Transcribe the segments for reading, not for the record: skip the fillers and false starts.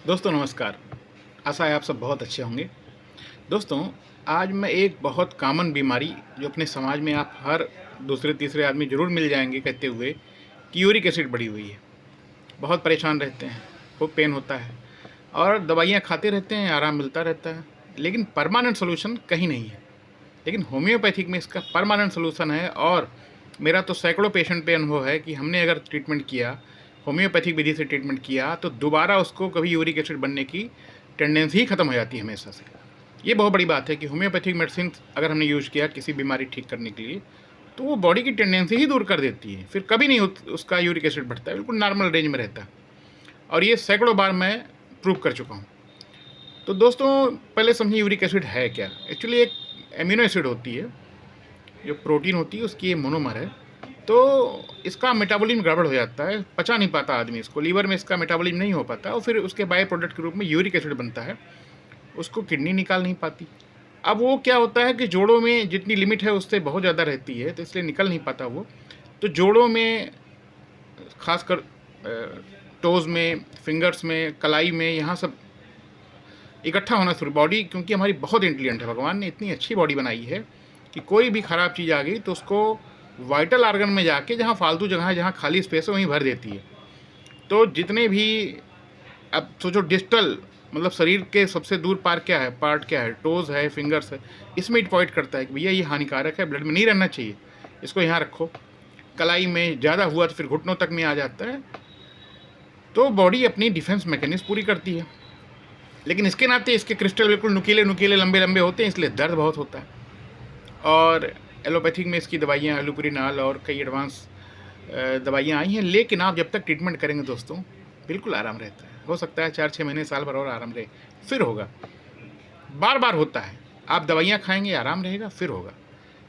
दोस्तों नमस्कार। आशा है आप सब बहुत अच्छे होंगे। दोस्तों, आज मैं एक बहुत कॉमन बीमारी जो अपने समाज में आप हर दूसरे तीसरे आदमी ज़रूर मिल जाएंगे कहते हुए कि यूरिक एसिड बढ़ी हुई है। बहुत परेशान रहते हैं, खूब पेन होता है और दवाइयाँ खाते रहते हैं, आराम मिलता रहता है, लेकिन परमानेंट सॉल्यूशन कहीं नहीं है। लेकिन होम्योपैथिक में इसका परमानेंट सॉल्यूशन है और मेरा तो सैकड़ों पेशेंट पे अनुभव है कि हमने अगर ट्रीटमेंट किया, होम्योपैथिक विधि से ट्रीटमेंट किया, तो दोबारा उसको कभी यूरिक एसिड बनने की टेंडेंसी ही खत्म हो जाती है हमेशा से। ये बहुत बड़ी बात है कि होम्योपैथिक मेडिसिन अगर हमने यूज़ किया किसी बीमारी ठीक करने के लिए, तो वो बॉडी की टेंडेंसी ही दूर कर देती है। फिर कभी नहीं उसका यूरिक एसिड बढ़ता है, बिल्कुल नॉर्मल रेंज में रहता है और ये सैकड़ों बार मैं प्रूव कर चुका हूँ। तो दोस्तों, पहले समझिए यूरिक एसिड है क्या। एक्चुअली एक एमिनो एसिड होती है, जो प्रोटीन होती है उसकी ये मोनोमर है। तो इसका मेटाबॉलिज्म गड़बड़ हो जाता है, पचा नहीं पाता आदमी इसको, लीवर में इसका मेटाबॉलिज्म नहीं हो पाता और फिर उसके बाय प्रोडक्ट के रूप में यूरिक एसिड बनता है। उसको किडनी निकाल नहीं पाती। अब वो क्या होता है कि जोड़ों में जितनी लिमिट है उससे बहुत ज़्यादा रहती है, तो इसलिए निकल नहीं पाता वो। तो जोड़ों में खासकर टोज़ में, फिंगर्स में, कलाई में, यहाँ सब इकट्ठा होना शुरू। बॉडी क्योंकि हमारी बहुत इंटेलिजेंट है, भगवान ने इतनी अच्छी बॉडी बनाई है कि कोई भी ख़राब चीज़ आ गई तो उसको वाइटल ऑर्गन में जाके जहाँ फालतू जगह है, जहाँ खाली स्पेस है, वहीं भर देती है। तो जितने भी, अब सोचो डिस्टल मतलब शरीर के सबसे दूर पार क्या है, पार्ट क्या है, टोज़ है, फिंगर्स है, इसमें इट पॉइंट करता है कि भैया ये हानिकारक है, ब्लड में नहीं रहना चाहिए, इसको यहाँ रखो। कलाई में ज़्यादा हुआ तो फिर घुटनों तक में आ जाता है। तो बॉडी अपनी डिफेंस मैकेनिज्म पूरी करती है, लेकिन इसके नाते इसके क्रिस्टल बिल्कुल नुकीले नुकीले लंबे लंबे होते हैं, इसलिए दर्द बहुत होता है। और एलोपैथिक में इसकी दवाइयाँ एलोपुरिनाल और कई एडवांस दवाइयाँ आई हैं, लेकिन आप जब तक ट्रीटमेंट करेंगे दोस्तों, बिल्कुल आराम रहता है। हो सकता है 4-6 महीने, साल भर और आराम रहे, फिर होगा। बार बार होता है, आप दवाइयाँ खाएंगे आराम रहेगा, फिर होगा।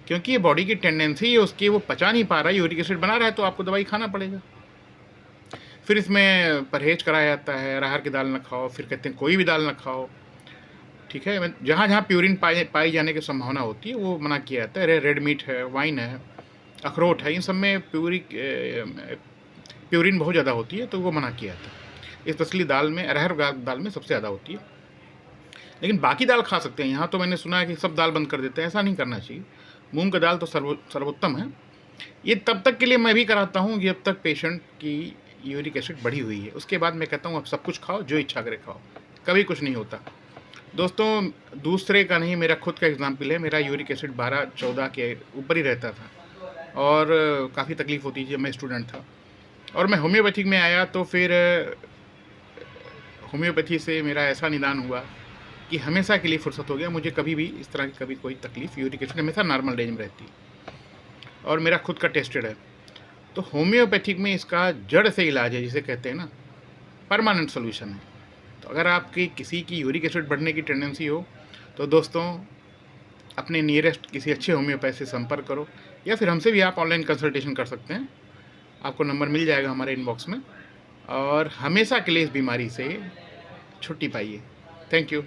क्योंकि ये बॉडी की टेंडेंसी है उसकी, वो पचा नहीं पा रहा है, यूरिक एसिड बना रहा है, तो आपको दवाई खाना पड़ेगा। फिर इसमें परहेज कराया जाता है, अरहर की दाल ना खाओ, फिर कहते हैं कोई भी दाल ना खाओ, ठीक है। जहाँ जहाँ प्यूरिन पाई जाने की संभावना होती है वो मना किया जाता है। रेड मीट है, वाइन है, अखरोट है, इन सब में प्यूरिन बहुत ज़्यादा होती है, तो वो मना किया जाता है। स्पेशली दाल में, अरहर दाल में सबसे ज़्यादा होती है। लेकिन बाकी दाल खा सकते हैं। यहाँ तो मैंने सुना है कि सब दाल बंद कर देते हैं, ऐसा नहीं करना चाहिए। मूंग का दाल तो सर्वोत्तम है। ये तब तक के लिए मैं भी कराता हूँ जब तक पेशेंट की यूरिक एसिड बढ़ी हुई है। उसके बाद मैं कहता हूँ अब सब कुछ खाओ, जो इच्छा करे खाओ, कभी कुछ नहीं होता। दोस्तों, दूसरे का नहीं, मेरा खुद का एग्जाम्पल है। मेरा यूरिक एसिड 12-14 के ऊपर ही रहता था और काफ़ी तकलीफ़ होती थी जब मैं स्टूडेंट था। और मैं होम्योपैथिक में आया तो फिर होम्योपैथी से मेरा ऐसा निदान हुआ कि हमेशा के लिए फुर्सत हो गया। मुझे कभी भी इस तरह की कभी कोई तकलीफ़, यूरिक एसिड हमेशा नॉर्मल रेंज में रहती और मेरा खुद का टेस्टेड है। तो होम्योपैथिक में इसका जड़ से इलाज है, जिसे कहते हैं ना, परमानेंट सॉल्यूशन है। तो अगर आपकी किसी की यूरिक एसिड बढ़ने की टेंडेंसी हो तो दोस्तों, अपने नियरेस्ट किसी अच्छे होम्योपैथ से संपर्क करो, या फिर हमसे भी आप ऑनलाइन कंसल्टेशन कर सकते हैं। आपको नंबर मिल जाएगा हमारे इनबॉक्स में। और हमेशा के लिए इस बीमारी से छुट्टी पाइए। Thank you.